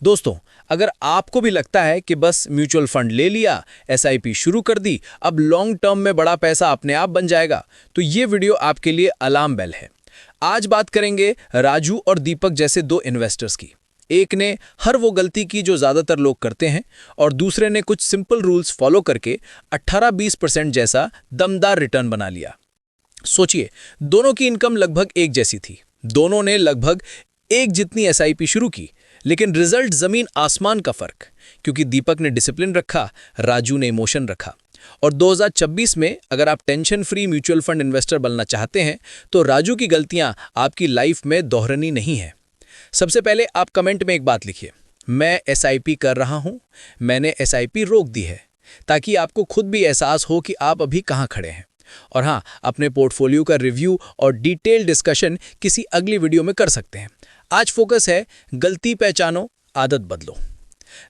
दोस्तों, अगर आपको भी लगता है कि बस म्यूचुअल फंड ले लिया, एसआईपी शुरू कर दी, अब लॉन्ग टर्म में बड़ा पैसा अपने आप बन जाएगा, तो ये वीडियो आपके लिए अलार्म बेल है। आज बात करेंगे राजू और दीपक जैसे दो इन्वेस्टर्स की। एक ने हर वो गलती की जो ज़्यादातर लोग करते हैं और दूसरे ने कुछ सिंपल रूल्स फॉलो करके 18-20% जैसा दमदार रिटर्न बना लिया। सोचिए, दोनों की इनकम लगभग एक जैसी थी, दोनों ने लगभग एक जितनी एसआईपी शुरू की, लेकिन रिजल्ट जमीन आसमान का फर्क, क्योंकि दीपक ने डिसिप्लिन रखा, राजू ने इमोशन रखा। और 2026 में अगर आप tension free mutual fund investor बनना चाहते हैं तो राजू की गलतियां आपकी लाइफ में दोहरानी नहीं है। सबसे पहले आप कमेंट में एक बात लिखिए, मैं एसआईपी कर रहा हूं, मैंने एसआईपी रोक दी है, ताकि आपको खुद भी एहसास हो कि आप अभी कहां खड़े हैं। और हाँ, अपने पोर्टफोलियो का रिव्यू और डिटेल डिस्कशन किसी अगली वीडियो में कर सकते हैं। आज फोकस है गलती पहचानो, आदत बदलो।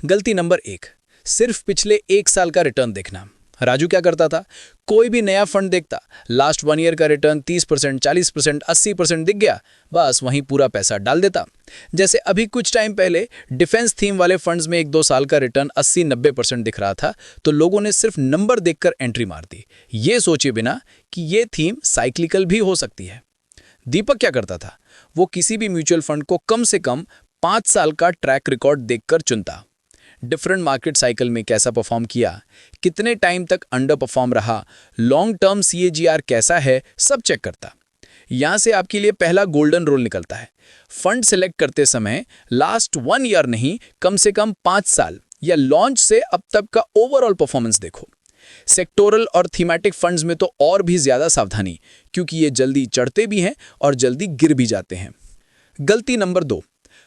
गलती नंबर 1, सिर्फ पिछले 1 साल का रिटर्न देखना। राजू क्या करता था, कोई भी नया फंड देखता, लास्ट 1 ईयर का रिटर्न 30%, 40%, 80% दिख गया, बस वहीं पूरा पैसा डाल देता। जैसे अभी कुछ टाइम पहले डिफेंस थीम वाले फंड्स में 1-2 साल का रिटर्न 80-90% दिख रहा था, तो लोगों ने सिर्फ नंबर देखकर एंट्री मार दी, ये सोचे बिना कि ये थीम साइक्लिकल भी हो सकती है। दीपक क्या करता था, वो किसी भी म्यूचुअल फंड को कम से कम 5 साल का ट्रैक रिकॉर्ड देखकर चुनता। डिफरेंट मार्केट साइकिल में कैसा परफॉर्म किया, कितने टाइम तक अंडर परफॉर्म रहा, लॉन्ग टर्म सीएजीआर कैसा है, सब चेक करता। यहां से आपके लिए पहला गोल्डन रूल निकलता है, फंड सिलेक्ट करते समय लास्ट 1 ईयर नहीं, कम से कम 5 साल या लॉन्च से अब तक का ओवरऑल परफॉर्मेंस देखो। सेक्टोरल और थीमेटिक फंड्स में तो और भी ज्यादा सावधानी, क्योंकि ये जल्दी चढ़ते भी हैं और जल्दी गिर भी जाते हैं। गलती नंबर 2,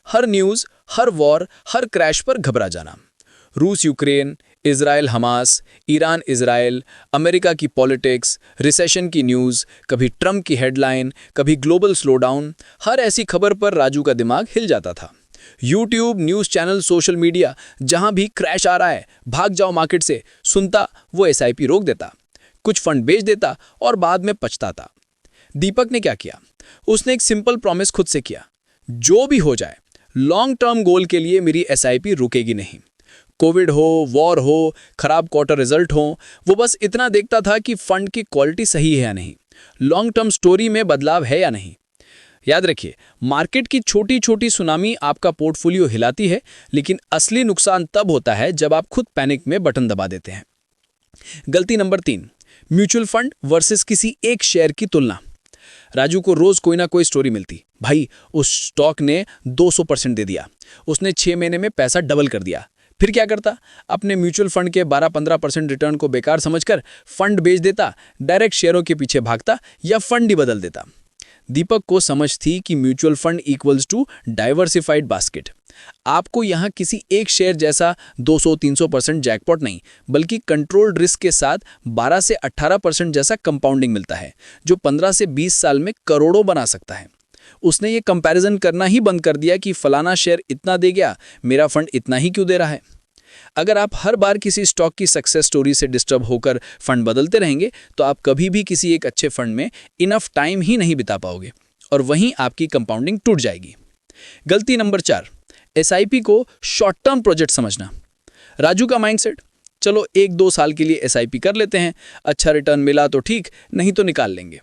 हर न्यूज़, हर वॉर, हर क्रैश पर घबरा जाना। रूस Ukraine, Israel Hamas, Iran Israel, America की पॉलिटिक्स, रिसेशन की न्यूज़, कभी ट्रंप की हेडलाइन, कभी ग्लोबल स्लोडाउन, हर ऐसी खबर पर राजू का दिमाग हिल जाता था। YouTube, news channel, social media, जहां भी क्रैश आ रहा है, भाग जाओ मार्केट से, सुनता वो एसआईपी रोक देता, कुछ फंड बेच देता और बाद में पछताता। दीपक ने क्या किया, उसने एक सिंपल प्रॉमिस खुद से किया, जो भी हो जाए लॉन्ग टर्म गोल के लिए मेरी एसआईपी रुकेगी नहीं। कोविड हो, वॉर हो, खराब क्वार्टर रिजल्ट हो, वो बस इतना देखता था कि फंड की क्वालिटी सही है या नहीं, लॉन्ग टर्म स्टोरी में बदलाव है या नहीं। याद रखिए, मार्केट की छोटी छोटी सुनामी आपका पोर्टफोलियो हिलाती है, लेकिन असली नुकसान तब होता है जब आप खुद पैनिक में बटन दबा देते हैं। गलती नंबर 3, म्यूचुअल फंड वर्सेस किसी एक शेयर की तुलना। राजू को रोज कोई ना कोई स्टोरी मिलती, भाई उस स्टॉक ने 200% दे दिया, उसने 6 महीने में पैसा डबल कर दिया। फिर क्या करता, अपने म्यूचुअल फंड के 12-15% रिटर्न को बेकार समझकर फंड बेच देता, डायरेक्ट शेयरों के पीछे भागता या फंड ही बदल देता। दीपक को समझ थी कि mutual fund equals to diversified basket. आपको यहाँ किसी एक शेयर जैसा 200-300% जैकपॉट नहीं, बल्कि कंट्रोल्ड रिस्क के साथ 12 से 18% जैसा कंपाउंडिंग मिलता है, जो 15 से 20 साल में करोड़ों बना सकता है। उसने ये कंपैरिजन करना ही बंद कर दिया कि फलाना शेयर इतना दे गया, मेरा फंड इतना ही क्यों दे रहा है। अगर आप हर बार किसी स्टॉक की सक्सेस स्टोरी से डिस्टर्ब होकर फंड बदलते रहेंगे, तो आप कभी भी किसी एक अच्छे फंड में इनफ टाइम ही नहीं बिता पाओगे और वहीं आपकी कंपाउंडिंग टूट जाएगी। गलती नंबर 4, एसआईपी को शॉर्ट टर्म प्रोजेक्ट समझना। राजू का माइंडसेट, चलो 1-2 साल के लिए एसआईपी कर लेते हैं, अच्छा रिटर्न मिला तो ठीक, नहीं तो निकाल लेंगे।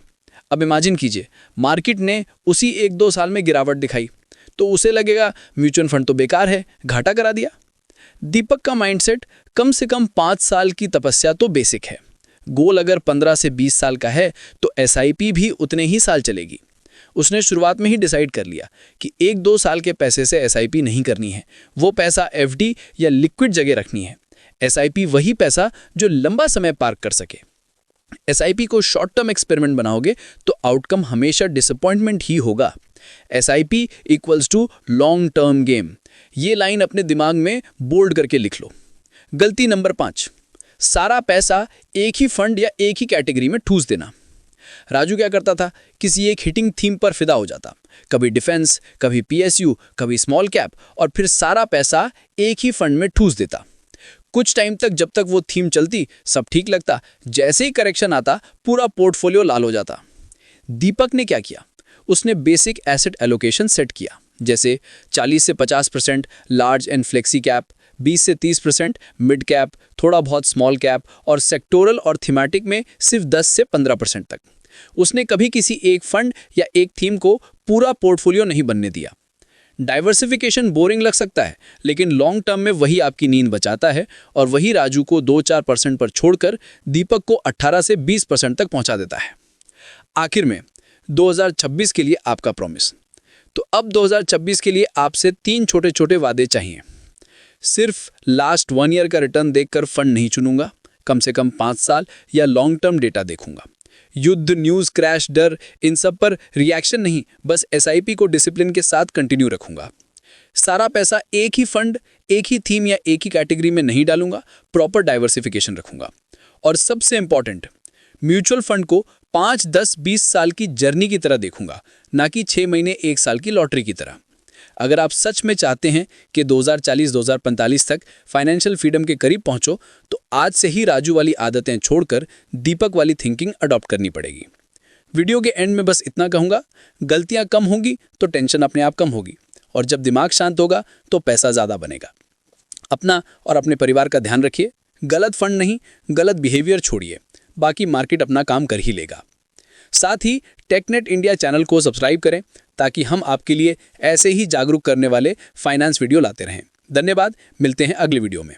अब इमेजिन कीजिए, मार्केट ने उसी 1-2 साल में गिरावट दिखाई, तो उसे लगेगा म्यूचुअल फंड तो बेकार है, घाटा करा दिया। दीपक का माइंडसेट, कम से कम 5 साल की तपस्या तो बेसिक है। गोल अगर 15 से 20 साल का है तो एसआईपी भी उतने ही साल चलेगी। उसने शुरुआत में ही डिसाइड कर लिया कि 1-2 साल के पैसे से एसआईपी नहीं करनी है, वो पैसा एफडी या लिक्विड जगह रखनी है। एसआईपी वही पैसा जो लंबा समय पार्क कर सके। एसआईपी को शॉर्ट टर्म एक्सपेरिमेंट बनाओगे तो आउटकम हमेशा डिसअपॉइंटमेंट ही होगा। SIP equals to long term game, ये लाइन अपने दिमाग में बोल्ड करके लिख लो। गलती नंबर 5, सारा पैसा एक ही फंड या एक ही कैटेगरी में ठूस देना। राजू क्या करता था, किसी एक हिटिंग थीम पर फिदा हो जाता, कभी डिफेंस, कभी पीएसयू, कभी स्मॉल कैप, और फिर सारा पैसा एक ही फंड में ठूस देता। कुछ टाइम तक जब तक वो थीम चलती सब ठीक लगता, जैसे ही करेक्शन आता पूरा पोर्टफोलियो लाल हो जाता। दीपक ने क्या किया, उसने बेसिक एसेट एलोकेशन सेट किया, जैसे 40 से 50% लार्ज एंड फ्लेक्सी कैप, 20 से 30% मिड कैप, थोड़ा बहुत स्मॉल कैप और सेक्टोरल और थीमेटिक में सिर्फ 10 से 15% तक। उसने कभी किसी एक फंड या एक थीम को पूरा पोर्टफोलियो नहीं बनने दिया। डाइवर्सिफिकेशन बोरिंग लग सकता है, लेकिन लॉन्ग टर्म में वही आपकी नींद बचाता है और वही राजू को 2-4% पर छोड़कर दीपक को 18 से 20% तक पहुंचा देता है। आखिर में 2026 के लिए आपका प्रॉमिस। तो अब 2026 के लिए आपसे 3 छोटे छोटे वादे चाहिए। सिर्फ लास्ट 1 ईयर का रिटर्न देखकर फंड नहीं चुनूंगा, कम से कम 5 साल या लॉन्ग टर्म डेटा देखूंगा। युद्ध, न्यूज़, क्रैश, डर, इन सब पर रिएक्शन नहीं, बस एसआईपी को डिसिप्लिन के साथ कंटिन्यू रखूंगा। सारा पैसा एक ही फंड, एक ही थीम या एक ही कैटेगरी में नहीं डालूंगा, प्रॉपर डाइवर्सिफिकेशन रखूंगा। और सबसे इंपॉर्टेंट, म्यूचुअल फंड को 5, 10, 20 साल की जर्नी की तरह देखूंगा, ना कि 6 महीने 1 साल की लॉटरी की तरह। अगर आप सच में चाहते हैं कि 2040-2045 तक फाइनेंशियल फ्रीडम के करीब पहुंचो, तो आज से ही राजू वाली आदतें छोड़कर दीपक वाली थिंकिंग अडॉप्ट करनी पड़ेगी। वीडियो के एंड में बस इतना कहूंगा, गलतियां कम होंगी तो टेंशन अपने आप कम होगी, और जब दिमाग शांत होगा तो पैसा ज़्यादा बनेगा। अपना और अपने परिवार का ध्यान रखिए, गलत फंड नहीं, गलत बिहेवियर छोड़िए, बाकी मार्केट अपना काम कर ही लेगा। साथ ही टेकनेट इंडिया चैनल को सब्सक्राइब करें ताकि हम आपके लिए ऐसे ही जागरूक करने वाले फाइनेंस वीडियो लाते रहें। धन्यवाद, मिलते हैं अगले वीडियो में।